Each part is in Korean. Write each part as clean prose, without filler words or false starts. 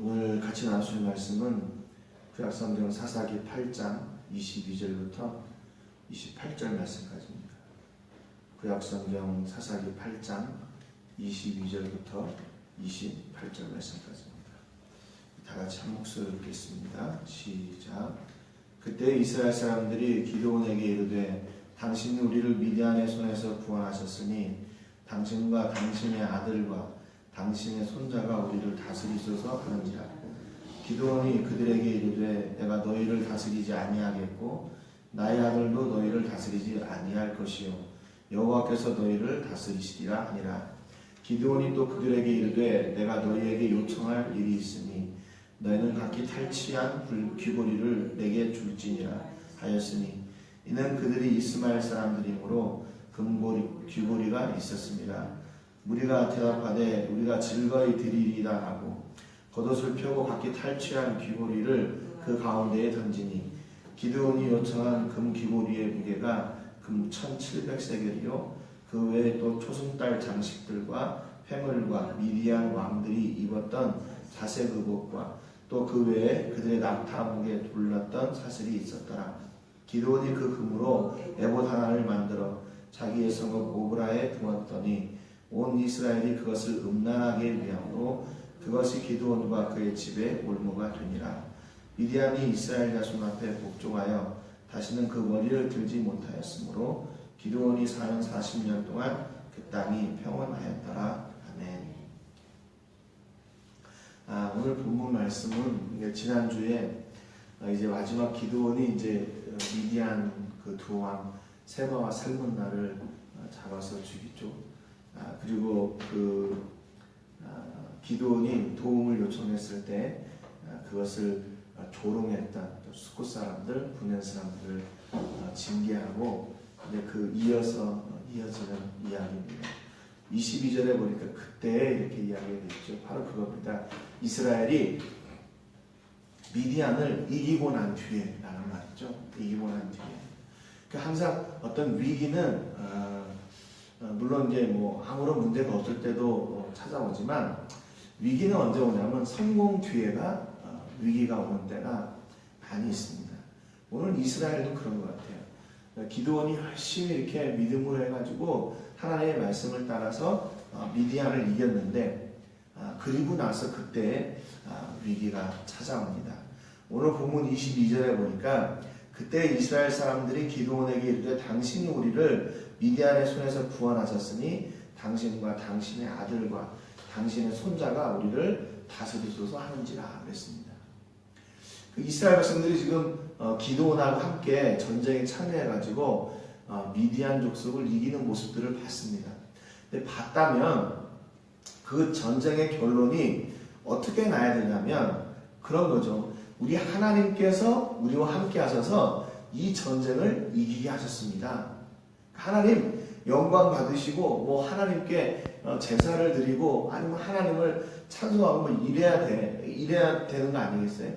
오늘 같이 나누실 말씀은 구약성경 사사기 8장 22절부터 28절 말씀까지입니다. 구약성경 사사기 8장 22절부터 28절 말씀까지입니다. 다같이 한 목소리로 읽겠습니다. 시작. 그때 이스라엘 사람들이 기드온에게 이르되 당신이 우리를 미디안의 손에서 구원하셨으니 당신과 당신의 아들과 당신의 손자가 우리를 다스리소서 하는지라. 기드온이 그들에게 이르되 내가 너희를 다스리지 아니하겠고 나의 아들도 너희를 다스리지 아니할 것이요 여호와께서 너희를 다스리시리라 하니라. 기드온이 또 그들에게 이르되 내가 너희에게 요청할 일이 있으니 너희는 각기 탈취한 귀고리를 내게 줄지니라 하였으니 이는 그들이 이스마엘 사람들이므로 귀고리가 있었습니다. 무리가 대답하되 우리가 즐거이 드리리다 하고 겉옷을 펴고 각기 탈취한 귀고리를 그 가운데에 던지니 기드온이 요청한 금 귀고리의 무게가 금 1700세겔이요 그 외에 또 초승달 장식들과 회물과 미디안 왕들이 입었던 자색 의복과 또 그 외에 그들의 낙타목에 둘렀던 사슬이 있었더라. 기드온이 그 금으로 에봇 하나를 만들어 자기의 성읍 오브라에 두었더니 온 이스라엘이 그것을 음란하게 위함으로 그것이 기드온과 그의 집에 올무가 되니라. 미디안이 이스라엘 자손 앞에 복종하여 다시는 그 머리를 들지 못하였으므로 기드온이 사는 40년 동안 그 땅이 평온하였더라. 아멘. 오늘 본문 말씀은 지난주에 이제 마지막 기드온이 이제 미디안 그 두 왕 세바와 살문나를 잡아서 죽이죠. 그리고 기드온이 도움을 요청했을 때 그것을 조롱했던 수쿠 사람들, 분연 사람들을 징계하고 이어지는 이야기입니다. 22절에 보니까 그때 이렇게 이야기가 됐죠. 바로 그겁니다. 이스라엘이 미디안을 이기고 난 뒤에 라는 말이죠. 이기고 난 뒤에. 그러니까 항상 어떤 위기는 물론 이제 뭐 아무런 문제가 없을 때도 찾아오지만 위기는 언제 오냐면 성공 뒤에가 위기가 오는 때가 많이 있습니다. 오늘 이스라엘도 그런 것 같아요. 기드온이 열심히 이렇게 믿음으로 해가지고 하나님의 말씀을 따라서 미디안을 이겼는데 그리고 나서 그때 위기가 찾아옵니다. 오늘 본문 22절에 보니까 그때 이스라엘 사람들이 기드온에게 이르되 당신이 우리를 미디안의 손에서 구원하셨으니 당신과 당신의 아들과 당신의 손자가 우리를 다스리소서 하는지라 그랬습니다. 이스라엘 백성들이 지금 기드온하고 함께 전쟁에 참여해가지고 미디안 족속을 이기는 모습들을 봤습니다. 근데 봤다면 그 전쟁의 결론이 어떻게 나야 되냐면 그런 거죠. 우리 하나님께서 우리와 함께 하셔서 이 전쟁을 이기게 하셨습니다. 하나님 영광 받으시고 뭐 하나님께 제사를 드리고 아니면 하나님을 찬송하고 뭐 이래야 되는 거 아니겠어요?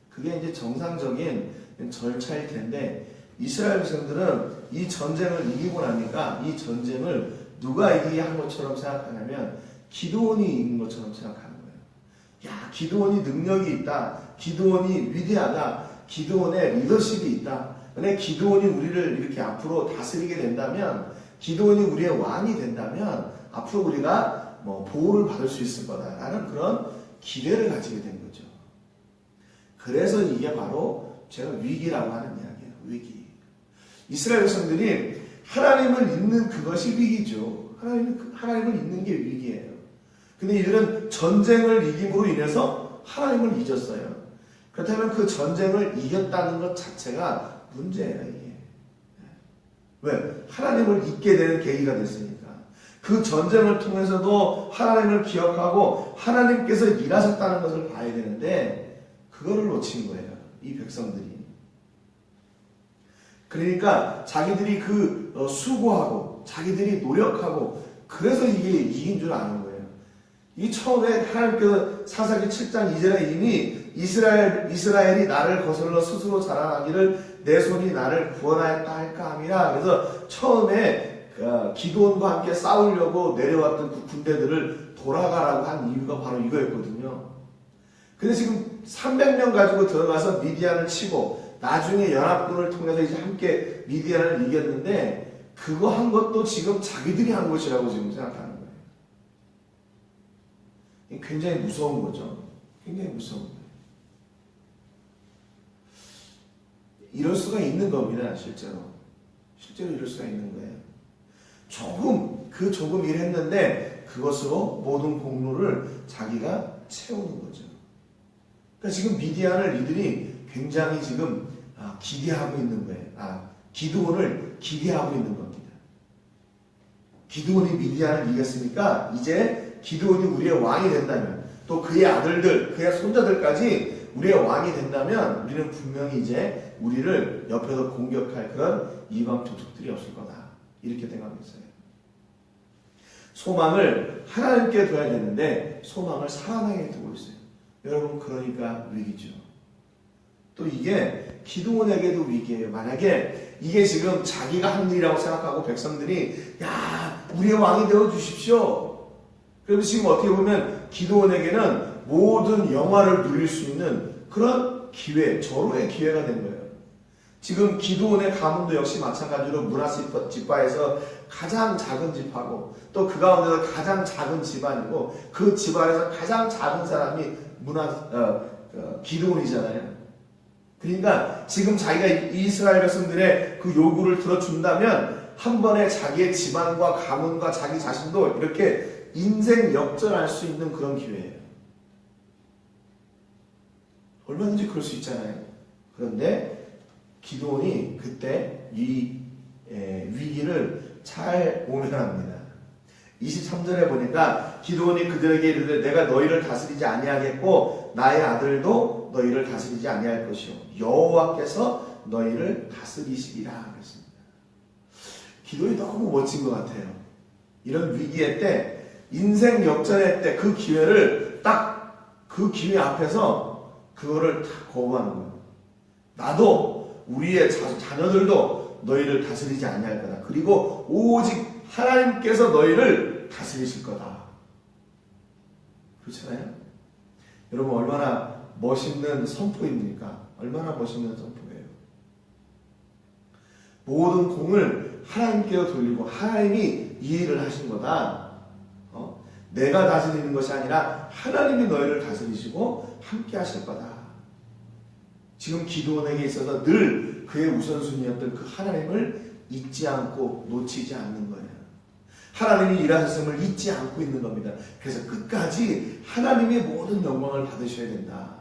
그게 이제 정상적인 절차일 텐데 이스라엘 백성들은 이 전쟁을 이기고 나니까 이 전쟁을 누가 이기게 한 것처럼 생각하냐면 기드온이 이긴 것처럼 생각하는 거예요. 야, 기드온이 능력이 있다. 기드온이 위대하다. 기드온의 리더십이 있다. 근데 기드온이 우리를 이렇게 앞으로 다스리게 된다면 기드온이 우리의 왕이 된다면 앞으로 우리가 뭐 보호를 받을 수 있을 거다라는 그런 기대를 가지게 된 거죠. 그래서 이게 바로 제가 위기라고 하는 이야기예요. 위기. 이스라엘 백성들이 하나님을 믿는 그것이 위기죠. 하나님을 믿는 게 위기예요. 근데 이들은 전쟁을 이김으로 인해서 하나님을 잊었어요. 그렇다면 그 전쟁을 이겼다는 것 자체가 문제예요. 이게. 왜? 하나님을 잊게 되는 계기가 됐으니까. 그 전쟁을 통해서도 하나님을 기억하고 하나님께서 일하셨다는 것을 봐야 되는데 그거를 놓친 거예요. 이 백성들이. 그러니까 자기들이 수고하고 자기들이 노력하고 그래서 이게 이긴 줄 아는 거예요. 이 처음에 하나님께서 사사기 7장 2절에 이미 이스라엘이 나를 거슬러 스스로 자랑하기를 내 손이 나를 구원하였다 할까 함이라. 그래서 처음에 기드온과 함께 싸우려고 내려왔던 그 군대들을 돌아가라고 한 이유가 바로 이거였거든요. 근데 지금 300명 가지고 들어가서 미디안을 치고 나중에 연합군을 통해서 이제 함께 미디안을 이겼는데 그거 한 것도 지금 자기들이 한 것이라고 지금 생각하는 거예요. 굉장히 무서운 거죠. 굉장히 무서운 거예요. 이럴 수가 있는 겁니다. 실제로 이럴 수가 있는 거예요. 조금 일했는데 그것으로 모든 공로를 자기가 채우는 거죠. 그러니까 지금 미디안을 이들이 굉장히 지금 기대하고 있는 거예요. 기드온을 기대하고 있는 겁니다. 기드온이 미디안을 이겼으니까 이제 기드온이 우리의 왕이 된다면 또 그의 아들들, 그의 손자들까지 우리의 왕이 된다면 우리는 분명히 이제 우리를 옆에서 공격할 그런 이방 조직들이 없을 거다. 이렇게 생각하고 있어요. 소망을 하나님께 둬야 되는데 소망을 사람에게 두고 있어요. 여러분 그러니까 위기죠. 또 이게 기드온에게도 위기예요. 만약에 이게 지금 자기가 한 일이라고 생각하고 백성들이 야 우리의 왕이 되어 주십시오. 그럼 지금 어떻게 보면 기드온에게는 모든 영화를 누릴 수 있는 그런 기회, 절호의 기회가 된 거예요. 지금 기드온의 가문도 역시 마찬가지로 므낫세 지파에서 가장 작은 지파고 또 그 가운데서 가장 작은 집안이고 그 집안에서 가장 작은 사람이 기드온이잖아요. 그러니까 지금 자기가 이스라엘 백성들의 그 요구를 들어준다면 한 번에 자기의 집안과 가문과 자기 자신도 이렇게 인생 역전할 수 있는 그런 기회예요. 얼마든지 그럴 수 있잖아요. 그런데 기드온이 그때 이 위기를 잘 모면합니다. 23절에 보니까 기드온이 그들에게 이르되 내가 너희를 다스리지 아니하겠고 나의 아들도 너희를 다스리지 아니할 것이요 여호와께서 너희를 다스리시리라 그랬습니다. 기도이 너무 멋진 것 같아요. 이런 위기의 때, 인생 역전의 때 그 기회를 딱 그 기회 앞에서 그거를 다 거부하는 거예요. 나도 우리의 자녀들도 너희를 다스리지 아니할 거다. 그리고 오직 하나님께서 너희를 다스리실 거다. 그렇잖아요? 여러분 얼마나 멋있는 선포입니까? 얼마나 멋있는 선포예요. 모든 공을 하나님께로 돌리고 하나님이 이 일을 하신 거다. 내가 다스리는 것이 아니라 하나님이 너희를 다스리시고 함께 하실 거다. 지금 기드온에게 있어서 늘 그의 우선순위였던 그 하나님을 잊지 않고 놓치지 않는 거예요. 하나님이 일하셨음을 잊지 않고 있는 겁니다. 그래서 끝까지 하나님의 모든 영광을 받으셔야 된다.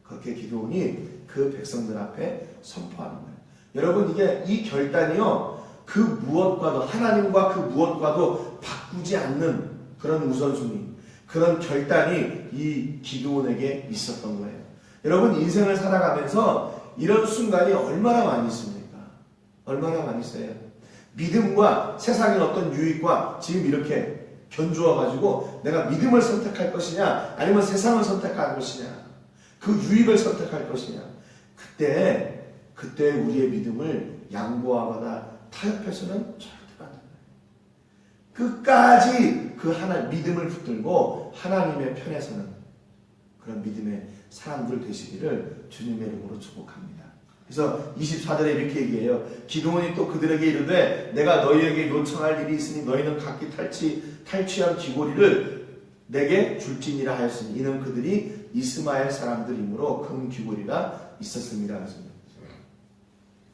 그렇게 기드온이 그 백성들 앞에 선포하는 거예요. 여러분 이게 이 결단이요 그 무엇과도 하나님과 그 무엇과도 바꾸지 않는 그런 우선순위, 그런 결단이 이 기드온에게 있었던 거예요. 여러분 인생을 살아가면서 이런 순간이 얼마나 많이 있습니까? 얼마나 많이 있어요. 믿음과 세상의 어떤 유익과 지금 이렇게 견주어가지고 내가 믿음을 선택할 것이냐 아니면 세상을 선택할 것이냐 그 유익을 선택할 것이냐 그때 우리의 믿음을 양보하거나 타협해서는 절대 안 된다. 끝까지 그 믿음을 붙들고 하나님의 편에 서는 그런 믿음의 사람들 되시기를 주님의 이름으로 축복합니다. 그래서 24절에 이렇게 얘기해요. 기드온이 또 그들에게 이르되 내가 너희에게 요청할 일이 있으니 너희는 각기 탈취한 귀고리를 내게 줄지니라 하였으니 이는 그들이 이스마엘 사람들이므로 금 귀고리가 있었습니다. 그랬습니다.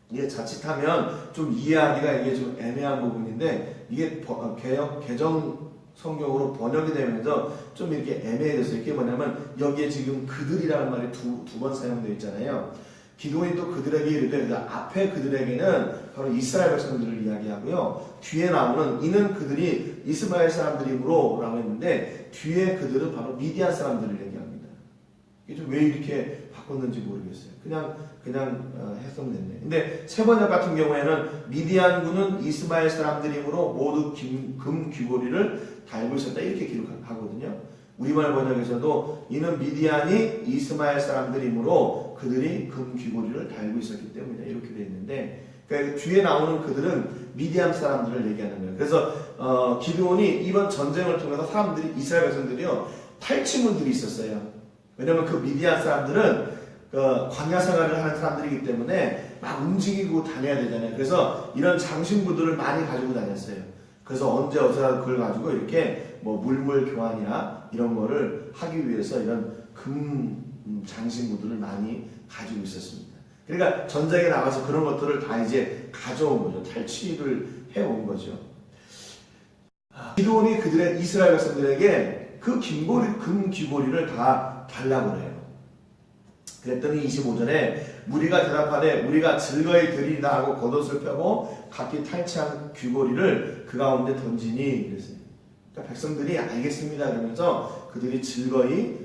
이게 자칫하면 좀 이해하기가 이게 좀 애매한 부분인데 이게 개정 성경으로 번역이 되면서 좀 이렇게 애매해졌어요. 이게 뭐냐면 여기에 지금 그들이라는 말이 두 번 사용되어 있잖아요. 기드온이 또 그들에게 이르되 앞에 그들에게는 바로 이스라엘 백성들을 이야기하고요. 뒤에 나오는 이는 그들이 이스마엘 사람들이므로 라고 했는데 뒤에 그들은 바로 미디안 사람들을 얘기합니다. 이게 좀 왜 이렇게 바꿨는지 모르겠어요. 그냥 했으면 됐네. 근데 세 번역 같은 경우에는 미디안군은 이스마엘 사람들이므로 모두 금 귀고리를 달고 있었다 이렇게 기록하거든요. 우리말 번역에서도 이는 미디안이 이스마엘 사람들이므로 그들이 금 귀고리를 달고 있었기 때문이다 이렇게 되어 있는데 그러니까 뒤에 나오는 그들은 미디안 사람들을 얘기하는 거예요. 그래서 기드온이 이번 전쟁을 통해서 사람들이 이스라엘 백성들이요 탈취물들이 있었어요. 왜냐면 그 미디안 사람들은 그 광야 생활을 하는 사람들이기 때문에 막 움직이고 다녀야 되잖아요. 그래서 이런 장신구들을 많이 가지고 다녔어요. 그래서 언제 어디서 그걸 가지고 이렇게 뭐 물물 교환이나 이런 거를 하기 위해서 이런 금 장신구들을 많이 가지고 있었습니다. 그러니까 전쟁에 나가서 그런 것들을 다 이제 가져온 거죠. 탈취를 해온 거죠. 기드온이 그들의 이스라엘 백성들에게 그 금 귀고리를 다 달라고 해요. 그랬더니 25절에 무리가 대답하되 우리가 즐거이 드리리다 하고 겉옷을 펴고 각기 탈취한 귀고리를 그 가운데 던지니 그랬어요. 그러니까 백성들이 알겠습니다 그러면서 그들이 즐거이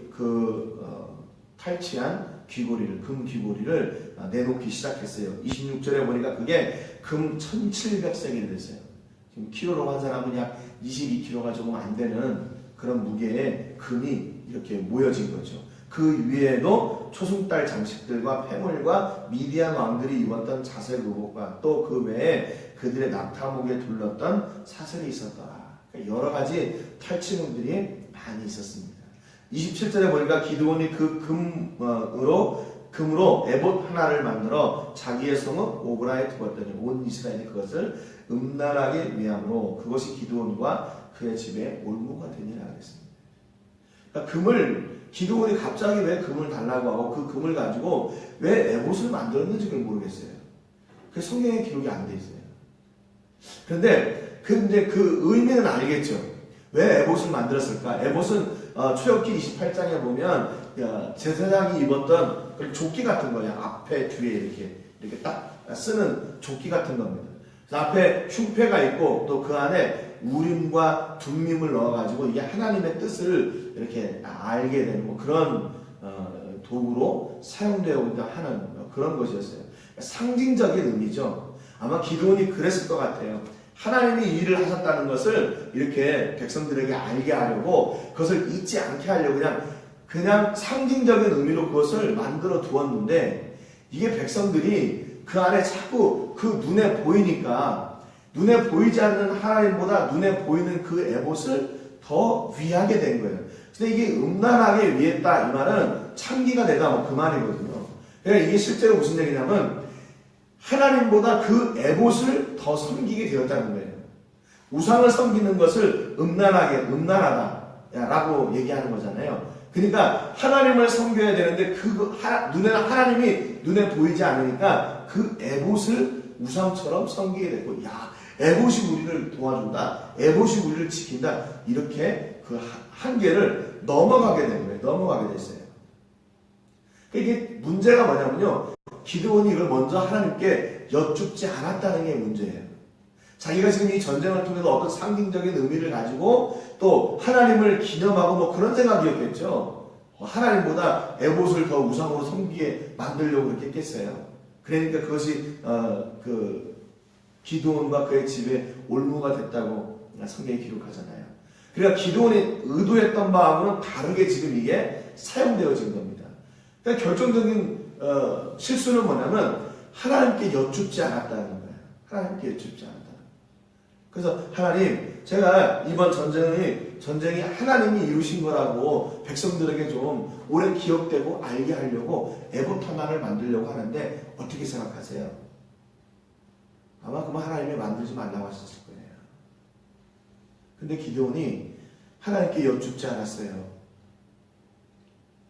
탈취한 귀고리를, 금 귀고리를 내놓기 시작했어요. 26절에 보니까 그게 금 1700세겔이 됐어요. 지금 키로로 환산하면 약 22kg가 조금 안 되는 그런 무게의 금이 이렇게 모여진 거죠. 그 위에도 초승달 장식들과 폐물과 미디안 왕들이 입었던 자색 의복과 또 그 외에 그들의 낙타목에 둘렀던 사슬이 있었더라. 그러니까 여러 가지 탈취물들이 많이 있었습니다. 27절에 보니까 기드온이 그 금으로 에봇 하나를 만들어 자기의 성읍 오브라에 두었더니 온 이스라엘이 그것을 음란하게 위함으로 그것이 기드온과 그의 집에 올무가 되니라 그랬습니다. 그러니까 기드온이 갑자기 왜 금을 달라고 하고 그 금을 가지고 왜 에봇을 만들었는지 그걸 모르겠어요. 그 성경에 기록이 안 돼 있어요. 그런데 그 의미는 알겠죠. 왜 에봇을 만들었을까? 에봇은 출애굽기 28장에 보면 제사장이 입었던 그런 조끼 같은 거예요. 앞에 뒤에 이렇게 딱 쓰는 조끼 같은 겁니다. 그래서 앞에 흉패가 있고 또 그 안에 우림과 둠밈을 넣어가지고 이게 하나님의 뜻을 이렇게 알게 되는 뭐 그런 도구로 사용되어 하는 그런 것이었어요. 상징적인 의미죠. 아마 기드온이 그랬을 것 같아요. 하나님이 일을 하셨다는 것을 이렇게 백성들에게 알게 하려고 그것을 잊지 않게 하려고 그냥 상징적인 의미로 그것을 만들어 두었는데 이게 백성들이 그 안에 자꾸 그 눈에 보이니까 눈에 보이지 않는 하나님보다 눈에 보이는 그 에봇을 더 위하게 된 거예요. 근데 이게 음란하게 위했다 이 말은 창기가 되다 뭐 그 말이거든요. 그러니까 이게 실제로 무슨 얘기냐면 하나님보다 그 에봇을 더 섬기게 되었다는 거예요. 우상을 섬기는 것을 음란하다라고 얘기하는 거잖아요. 그러니까 하나님을 섬겨야 되는데 하나님이 눈에 보이지 않으니까 그 에봇을 우상처럼 섬기게 됐고, 에봇이 우리를 도와준다, 에봇이 우리를 지킨다, 이렇게 그 한계를 넘어가게 된 거예요. 넘어가게 됐어요. 이게 문제가 뭐냐면요, 기드온이 이걸 먼저 하나님께 여쭙지 않았다는 게 문제예요. 자기가 지금 이 전쟁을 통해서 어떤 상징적인 의미를 가지고 또 하나님을 기념하고 뭐 그런 생각이었겠죠. 하나님보다 에봇을 더 우상으로 섬기게 만들려고 그렇게 했겠어요. 그러니까 그것이 기드온과 그의 집에 올무가 됐다고 성경이 기록하잖아요. 그러니까 기드온이 의도했던 바하고는 다르게 지금 이게 사용되어진 겁니다. 그러니까 결정적인 실수는 뭐냐면 하나님께 여쭙지 않았다는 거예요. 하나님께 여쭙지 않았다. 그래서 하나님, 제가 이번 전쟁이 하나님이 이루신 거라고 백성들에게 좀 오래 기억되고 알게 하려고 에봇 하나를 만들려고 하는데 어떻게 생각하세요? 아마 그만 하나님이 만들지 말라고 하셨을 거예요. 근데 기드온이 하나님께 여쭙지 않았어요.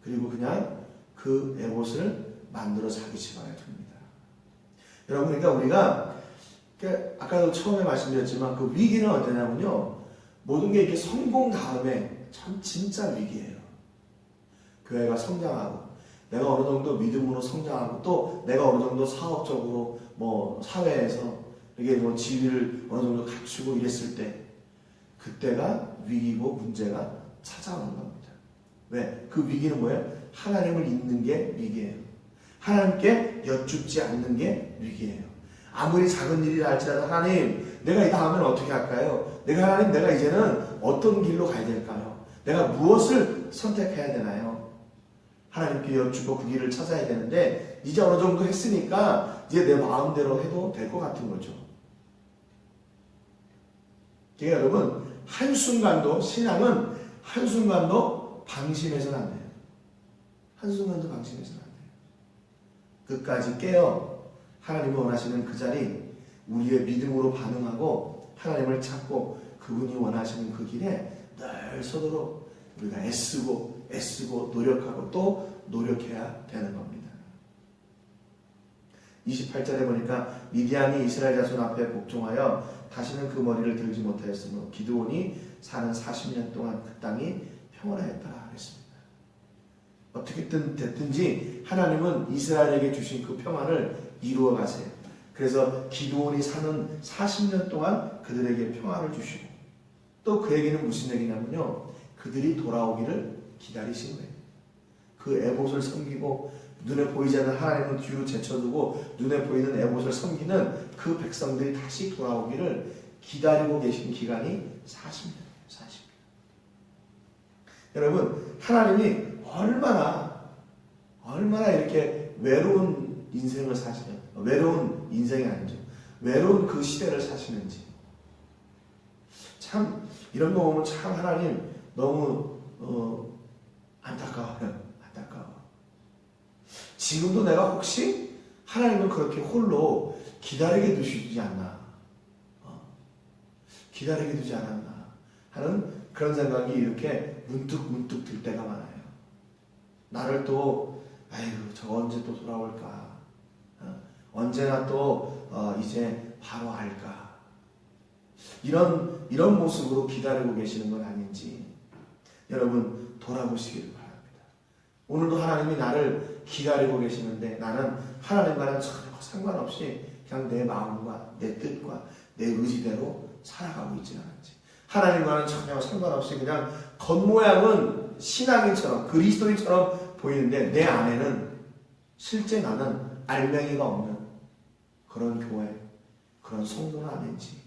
그리고 그냥 그 에봇을 만들어 자기 집안에 둡니다. 여러분, 그러니까 우리가 아까도 처음에 말씀드렸지만 그 위기는 어떠냐면요, 모든 게 이렇게 성공 다음에 참 진짜 위기예요. 교회가 성장하고 내가 어느 정도 믿음으로 성장하고 또 내가 어느 정도 사업적으로 뭐 사회에서 이게 뭐 지위를 어느 정도 갖추고 이랬을 때 그때가 위기고 문제가 찾아오는 겁니다. 왜? 그 위기는 뭐예요? 하나님을 잊는 게 위기예요. 하나님께 여쭙지 않는 게 위기예요. 아무리 작은 일이라 할지라도 하나님, 내가 이 다음엔 어떻게 할까요? 내가 이제는 어떤 길로 가야 될까요? 내가 무엇을 선택해야 되나요? 하나님께 여쭙고 그 길을 찾아야 되는데 이제 어느 정도 했으니까 이제 내 마음대로 해도 될 것 같은 거죠. 그러니까 여러분, 한순간도 신앙은 한순간도 방심해서는 안 돼요. 한순간도 방심해서는 안 돼요. 끝까지 깨어 하나님이 원하시는 그 자리, 우리의 믿음으로 반응하고 하나님을 찾고 그분이 원하시는 그 길에 늘 서도록 우리가 애쓰고 노력하고 또 노력해야 되는 겁니다. 28절에 보니까 미디안이 이스라엘 자손 앞에 복종하여 다시는 그 머리를 들지 못하였으므로 기드온이 사는 40년 동안 그 땅이 평온하였더라 그랬습니다. 어떻게든 됐든지 하나님은 이스라엘에게 주신 그 평안을 이루어 가세요. 그래서 기드온이 사는 40년 동안 그들에게 평안을 주시고 또 그 얘기는 무슨 얘기냐면요. 그들이 돌아오기를 기다리신 거예요. 그 에봇을 섬기고 눈에 보이지 않는 하나님은 뒤로 제쳐두고 눈에 보이는 에봇을 섬기는 그 백성들이 다시 돌아오기를 기다리고 계신 기간이 40년. 여러분, 하나님이 얼마나 이렇게 외로운 인생을 사시는, 외로운 인생이 아니죠. 외로운 그 시대를 사시는지. 참, 이런 거 보면 참 하나님 너무, 안타까워요. 지금도 내가 혹시 하나님은 그렇게 홀로 기다리게 두시지 않나. 기다리게 두지 않았나 하는 그런 생각이 이렇게 문득 들 때가 많아요. 나를 또 아이고 저 언제 또 돌아올까? 언제나 또 이제 바로 알까? 이런 모습으로 기다리고 계시는 건 아닌지 여러분 돌아보시기를 바랍니다. 오늘도 하나님이 나를 기다리고 계시는데 나는 하나님과는 전혀 상관없이 그냥 내 마음과 내 뜻과 내 의지대로 살아가고 있지는 않은지, 하나님과는 전혀 상관없이 그냥 겉모양은 신앙인처럼 그리스도인처럼 보이는데 내 안에는 실제 나는 알맹이가 없는 그런 교회, 그런 성도는 아닌지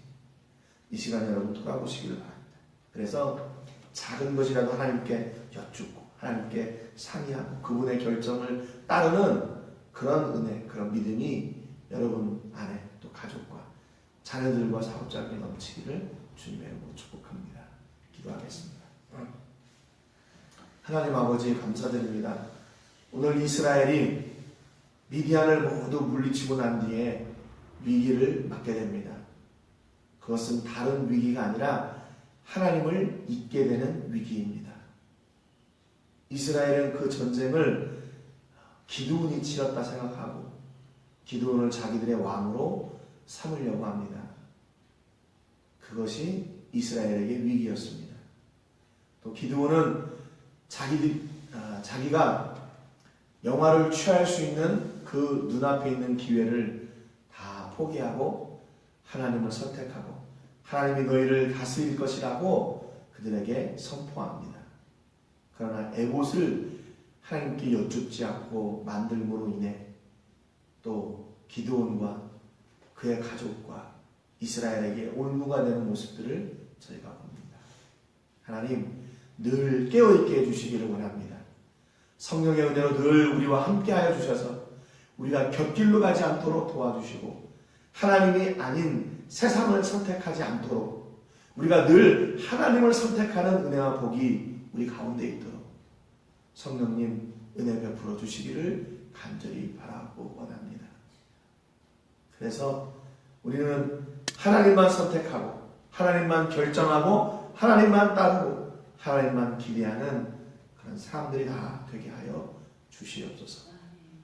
이 시간 여러분 돌아보시기를 바랍니다. 그래서 작은 것이라도 하나님께 여쭙고 하나님께 상의하고 그분의 결정을 따르는 그런 은혜, 그런 믿음이 여러분 안에 또 가족과 자녀들과 사업자에게 넘치기를 주님의 이름으로 축복합니다. 기도하겠습니다. 하나님 아버지 감사드립니다. 오늘 이스라엘이 미디안을 모두 물리치고 난 뒤에 위기를 맞게 됩니다. 그것은 다른 위기가 아니라 하나님을 잊게 되는 위기입니다. 이스라엘은 그 전쟁을 기드온이 치렀다 생각하고 기드온을 자기들의 왕으로 삼으려고 합니다. 그것이 이스라엘에게 위기였습니다. 또 기드온은 자기가 영화를 취할 수 있는 그 눈앞에 있는 기회를 다 포기하고 하나님을 선택하고 하나님이 너희를 다스릴 것이라고 그들에게 선포합니다. 그러나 에봇을 하나님께 여쭙지 않고 만들므로 인해 또 기드온과 그의 가족과 이스라엘에게 올무가 되는 모습들을 저희가 봅니다. 하나님 늘 깨어있게 해주시기를 원합니다. 성령의 은혜로 늘 우리와 함께하여 주셔서 우리가 곁길로 가지 않도록 도와주시고 하나님이 아닌 세상을 선택하지 않도록 우리가 늘 하나님을 선택하는 은혜와 복이 우리 가운데 있도록 성령님 은혜 베풀어 주시기를 간절히 바라고 원합니다. 그래서 우리는 하나님만 선택하고 하나님만 결정하고 하나님만 따르고 하나님만 기대하는 그런 사람들이 다 되게 하여 주시옵소서.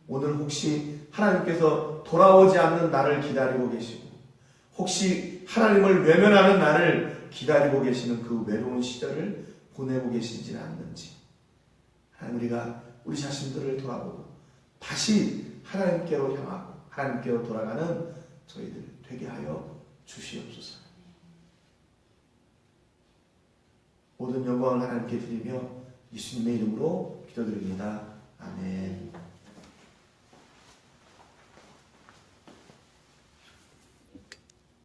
오늘 혹시 하나님께서 돌아오지 않는 나를 기다리고 계시고 혹시 하나님을 외면하는 나를 기다리고 계시는 그 외로운 시절을 보내고 계신지는 않는지 하나님 우리가 우리 자신들을 돌아보고 다시 하나님께로 향하고 하나님께로 돌아가는 저희들 되게 하여 주시옵소서. 모든 영광을 하나님께 드리며 예수님의 이름으로 기도드립니다. 아멘.